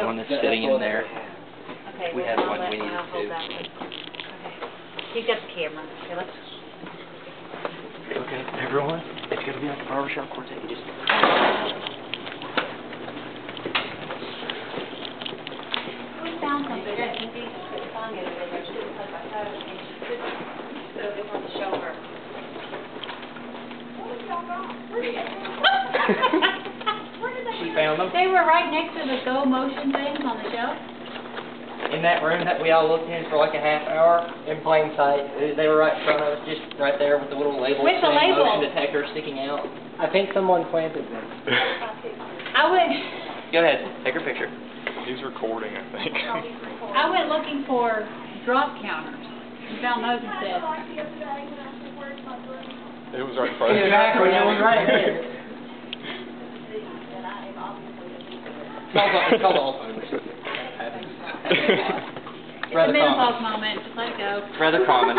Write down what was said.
one that's sitting in there. Okay, We had one we needed I'll hold to. that one. Okay. He's got the camera. Okay, let's... Okay, everyone, it's gonna be like a barbershop quartet. You just... We found something that he needs to put the song in there. She didn't play by phone, and she put it on the shoulder. She found them They were right next to the Go Motion things on the shelf. in that room that we all looked in for like a half hour in plain sight. They were right in front of us, just right there with the little label With the saying label. motion detector sticking out. I think someone planted them. I went Go ahead, take her picture. He's recording, I think. I went looking for drop counters. And found those instead. It was right in front of him. Exactly, that was right there. It's called Alzheimer's. It's a menopause moment. Just let it go. Rather common.